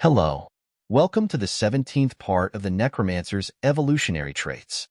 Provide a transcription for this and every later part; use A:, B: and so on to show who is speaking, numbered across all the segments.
A: Hello. Welcome to the 17th part of the Necromancer's evolutionary traits.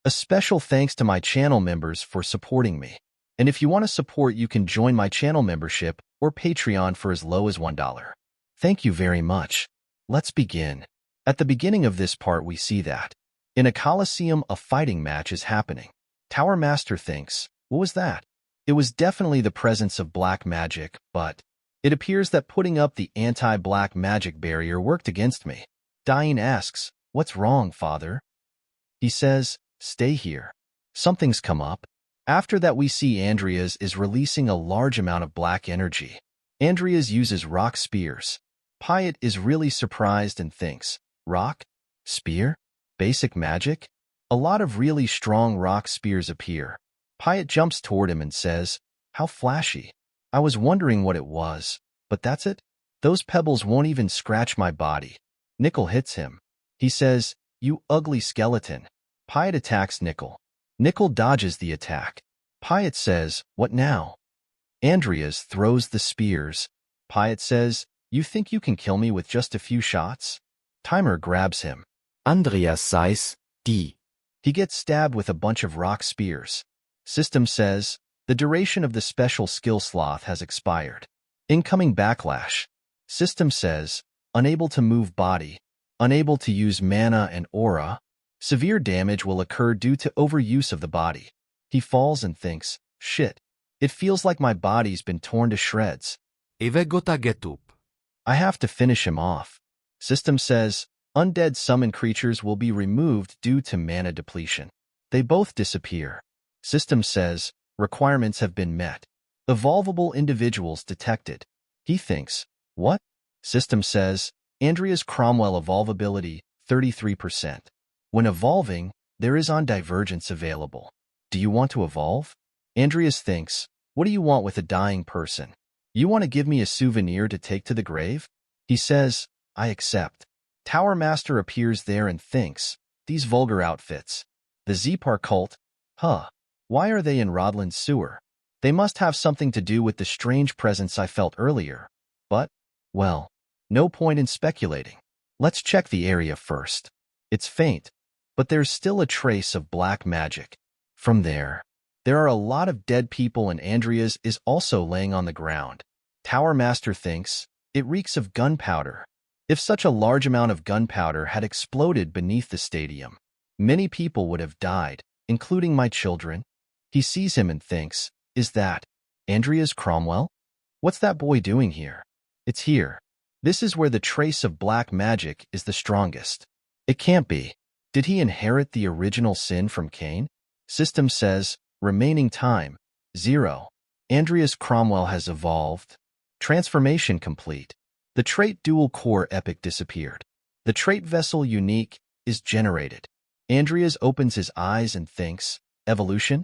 A: A special thanks to my channel members for supporting me. And if you want to support, you can join my channel membership or Patreon for as low as $1. Thank you very much. Let's begin. At the beginning of this part, we see that in a coliseum, a fighting match is happening. Tower Master thinks, what was that? It was definitely the presence of black magic, but it appears that putting up the anti-black magic barrier worked against me. Diane asks, what's wrong, father? He says, stay here. Something's come up. After that, we see Andreas is releasing a large amount of black energy. Andreas uses rock spears. Pyatt is really surprised and thinks, rock? Spear? Basic magic? A lot of really strong rock spears appear. Pyatt jumps toward him and says, how flashy. I was wondering what it was, but that's it? Those pebbles won't even scratch my body. Nickel hits him. He says, you ugly skeleton. Pyatt attacks Nickel. Nickel dodges the attack. Pyatt says, what now? Andreas throws the spears. Pyatt says, you think you can kill me with just a few shots? Timer grabs him.
B: Andreas says, die.
A: He gets stabbed with a bunch of rock spears. System says, the duration of the special skill slot has expired. Incoming backlash. System says, unable to move body, unable to use mana and aura. Severe damage will occur due to overuse of the body. He falls and thinks, shit. It feels like my body's been torn to shreds.
B: Evegota get up.
A: I have to finish him off. System says, undead summon creatures will be removed due to mana depletion. They both disappear. System says, requirements have been met. Evolvable individuals detected. He thinks, what? System says, Andreas Cromwell evolvability, 33%. When evolving, there is on divergence available. Do you want to evolve? Andreas thinks, what do you want with a dying person? You want to give me a souvenir to take to the grave? He says, I accept. Tower Master appears there and thinks, these vulgar outfits. The Zepar cult? Huh. Why are they in Rodland's sewer? They must have something to do with the strange presence I felt earlier. But, well, no point in speculating. Let's check the area first. It's faint, but there's still a trace of black magic. From there are a lot of dead people and Andreas is also laying on the ground. Tower Master thinks, it reeks of gunpowder. If such a large amount of gunpowder had exploded beneath the stadium, many people would have died, including my children. He sees him and thinks, is that Andreas Cromwell? What's that boy doing here? It's here. This is where the trace of black magic is the strongest. It can't be. Did he inherit the original sin from Cain? System says, remaining time, 0. Andreas Cromwell has evolved. Transformation complete. The trait dual core epic disappeared. The trait vessel unique is generated. Andreas opens his eyes and thinks, evolution?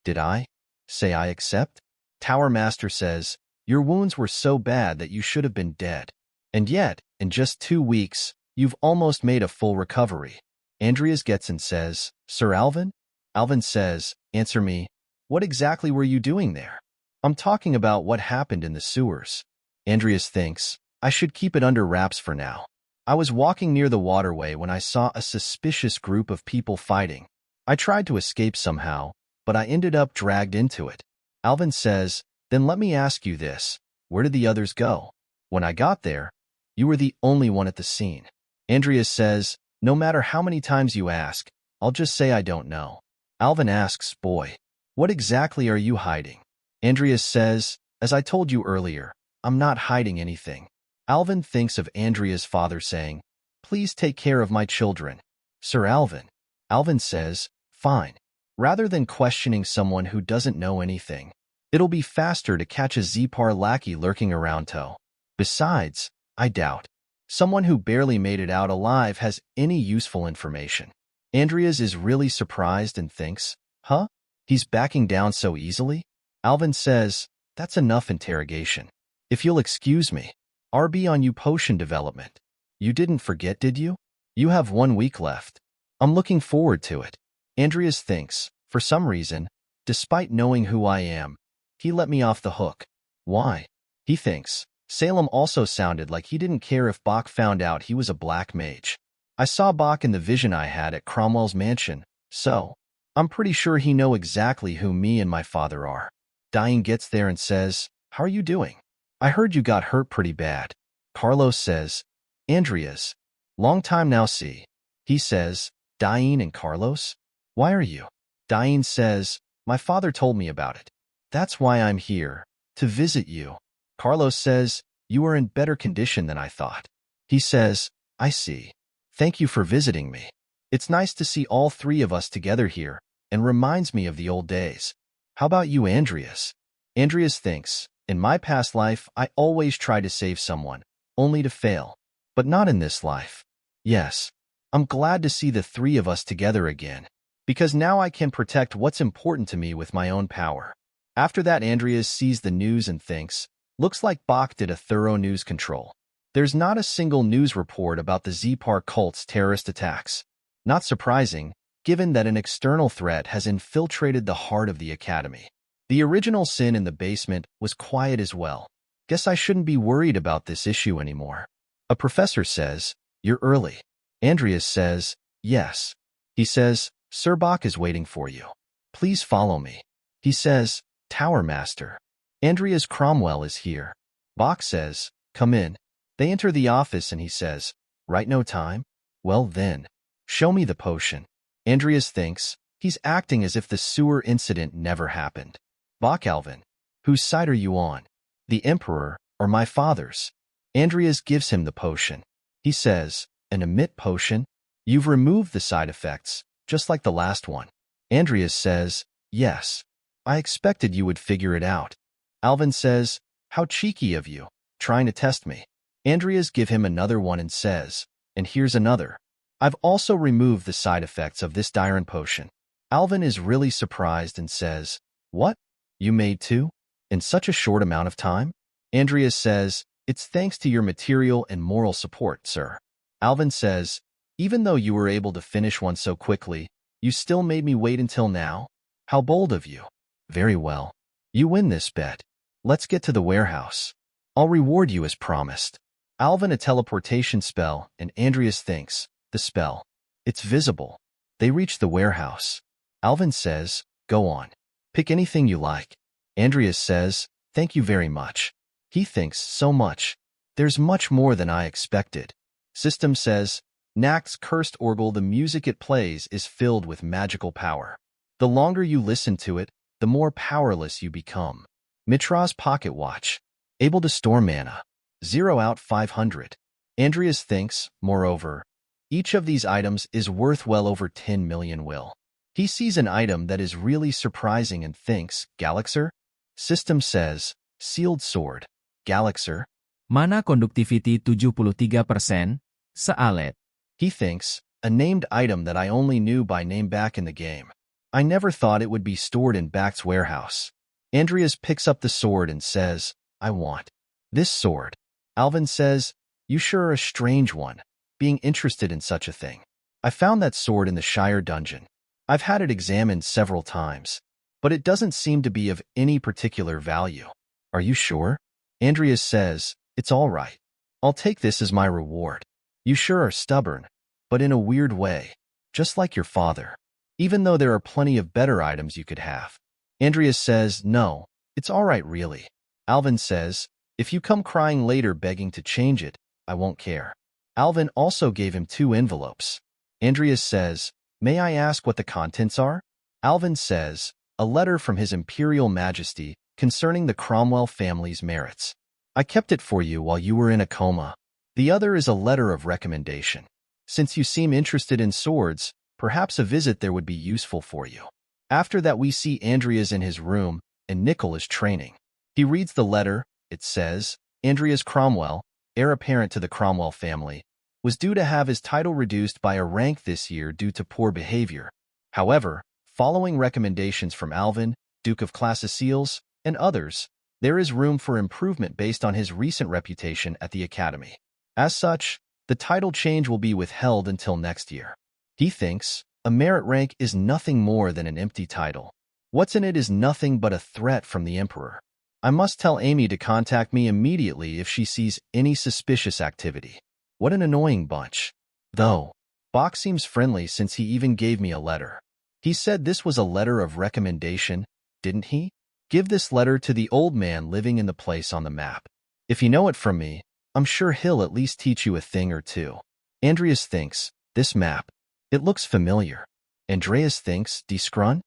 A: Did I say I accept? Tower Master says, your wounds were so bad that you should have been dead. And yet, in just 2 weeks, you've almost made a full recovery. Andreas gets and says, Sir Alvin? Alvin says, answer me. What exactly were you doing there? I'm talking about what happened in the sewers. Andreas thinks, I should keep it under wraps for now. I was walking near the waterway when I saw a suspicious group of people fighting. I tried to escape somehow, but I ended up dragged into it. Alvin says, then let me ask you this. Where did the others go? When I got there, you were the only one at the scene. Andreas says, no matter how many times you ask, I'll just say I don't know. Alvin asks, boy, what exactly are you hiding? Andreas says, as I told you earlier, I'm not hiding anything. Alvin thinks of Andreas' father saying, please take care of my children. Sir Alvin. Alvin says, fine. Rather than questioning someone who doesn't know anything, it'll be faster to catch a Zepar lackey lurking around tow. Besides, I doubt someone who barely made it out alive has any useful information. Andreas is really surprised and thinks, huh? He's backing down so easily? Alvin says, that's enough interrogation. If you'll excuse me, RB on you potion development. You didn't forget, did you? You have 1 week left. I'm looking forward to it. Andreas thinks, for some reason, despite knowing who I am, he let me off the hook. Why? He thinks, Salem also sounded like he didn't care if Bach found out he was a black mage. I saw Bach in the vision I had at Cromwell's mansion, so I'm pretty sure he know exactly who me and my father are. Diane gets there and says, "How are you doing? I heard you got hurt pretty bad." Carlos says, "Andreas, long time now see." He says, "Diane and Carlos? Why are you?" Diane says, "My father told me about it. That's why I'm here, to visit you." Carlos says, "You are in better condition than I thought." He says, "I see. Thank you for visiting me. It's nice to see all three of us together here, and reminds me of the old days. How about you, Andreas?" Andreas thinks, "In my past life, I always try to save someone, only to fail. But not in this life. Yes, I'm glad to see the three of us together again, because now I can protect what's important to me with my own power." After that, Andreas sees the news and thinks, looks like Bach did a thorough news control. There's not a single news report about the Zepar cult's terrorist attacks. Not surprising, given that an external threat has infiltrated the heart of the academy. The original sin in the basement was quiet as well. Guess I shouldn't be worried about this issue anymore. A professor says, "You're early." Andreas says, "Yes." He says, "Sir Bach is waiting for you. Please follow me." He says, "Tower Master, Andreas Cromwell is here." Bach says, "Come in." They enter the office and he says, "Right, no time? Well then, show me the potion." Andreas thinks he's acting as if the sewer incident never happened. Bach: "Alvin, whose side are you on? The Emperor or my father's?" Andreas gives him the potion. He says, "An emit potion? You've removed the side effects, just like the last one." Andreas says, "Yes. I expected you would figure it out." Alvin says, "How cheeky of you, trying to test me." Andreas give him another one and says, "And here's another. I've also removed the side effects of this Diron potion." Alvin is really surprised and says, "What? You made two? In such a short amount of time?" Andreas says, "It's thanks to your material and moral support, sir." Alvin says, "Even though you were able to finish one so quickly, you still made me wait until now? How bold of you." "Very well. You win this bet. Let's get to the warehouse. I'll reward you as promised." Alvin a teleportation spell, and Andreas thinks, the spell. It's visible. They reach the warehouse. Alvin says, "Go on. Pick anything you like." Andreas says, "Thank you very much." He thinks, so much. There's much more than I expected. System says, Nacht's cursed orgel, the music it plays is filled with magical power. The longer you listen to it, the more powerless you become. Mitra's pocket watch. Able to store mana. 0 out 500. Andreas thinks, moreover, each of these items is worth well over 10 million will. He sees an item that is really surprising and thinks, Galaxer? System says, sealed sword. Galaxer?
B: Mana conductivity 73% sa alet.
A: He thinks, a named item that I only knew by name back in the game. I never thought it would be stored in Bach's warehouse. Andreas picks up the sword and says, I want this sword. Alvin says, you sure are a strange one, being interested in such a thing. I found that sword in the Shire dungeon. I've had it examined several times, but it doesn't seem to be of any particular value. Are you sure? Andreas says, it's all right. I'll take this as my reward. You sure are stubborn, but in a weird way, just like your father. Even though there are plenty of better items you could have. Andreas says, no, it's all right really. Alvin says, if you come crying later begging to change it, I won't care. Alvin also gave him 2 envelopes. Andreas says, may I ask what the contents are? Alvin says, a letter from His Imperial Majesty concerning the Cromwell family's merits. I kept it for you while you were in a coma. The other is a letter of recommendation. Since you seem interested in swords, perhaps a visit there would be useful for you. After that we see Andreas in his room, and Nickel is training. He reads the letter. It says, Andreas Cromwell, heir apparent to the Cromwell family, was due to have his title reduced by a rank this year due to poor behavior. However, following recommendations from Alvin, Duke of Classicils, and others, there is room for improvement based on his recent reputation at the Academy. As such, the title change will be withheld until next year. He thinks, a merit rank is nothing more than an empty title. What's in it is nothing but a threat from the Emperor. I must tell Amy to contact me immediately if she sees any suspicious activity. What an annoying bunch. Though, Bach seems friendly since he even gave me a letter. He said this was a letter of recommendation, didn't he? Give this letter to the old man living in the place on the map. If you know it from me, I'm sure he'll at least teach you a thing or two. Andreas thinks, this map, it looks familiar. Andreas thinks, Die Scrun?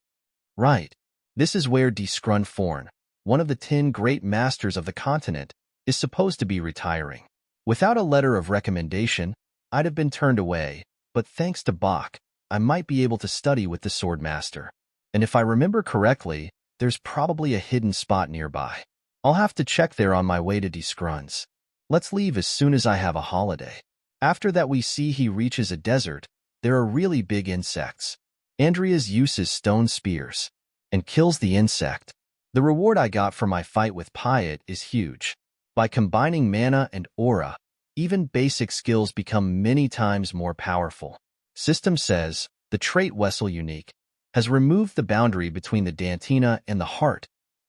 A: Right. This is where Die Scrun Forn, one of the 10 great masters of the continent, is supposed to be retiring. Without a letter of recommendation, I'd have been turned away, but thanks to Bach, I might be able to study with the sword master. And if I remember correctly, there's probably a hidden spot nearby. I'll have to check there on my way to Die Scrun's. Let's leave as soon as I have a holiday. After that we see he reaches a desert. There are really big insects. Andreas uses stone spears and kills the insect. The reward I got for my fight with Piet is huge. By combining mana and aura, even basic skills become many times more powerful. System says, the trait Wessel unique has removed the boundary between the Dantina and the heart.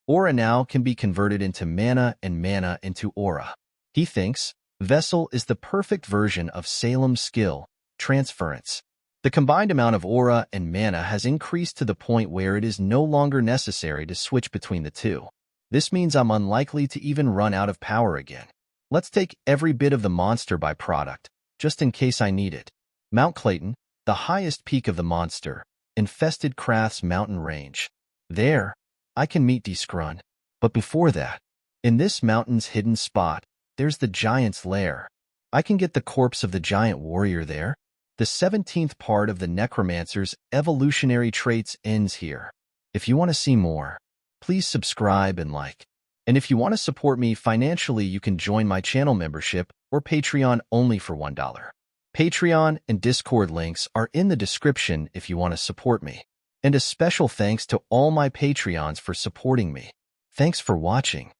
A: Aura now can be converted into mana and mana into aura. He thinks, Vessel is the perfect version of Salem's skill, transference. The combined amount of aura and mana has increased to the point where it is no longer necessary to switch between the two. This means I'm unlikely to even run out of power again. Let's take every bit of the monster byproduct, just in case I need it. Mount Clayton, the highest peak of the monster, infested Krath's mountain range. There, I can meet Die Scrun. But before that, in this mountain's hidden spot, there's the giant's lair. I can get the corpse of the giant warrior there. The 17th part of the necromancer's evolutionary traits ends here. If you want to see more, please subscribe and like. And if you want to support me financially, you can join my channel membership or Patreon only for $1. Patreon and Discord links are in the description if you want to support me. And a special thanks to all my Patreons for supporting me. Thanks for watching.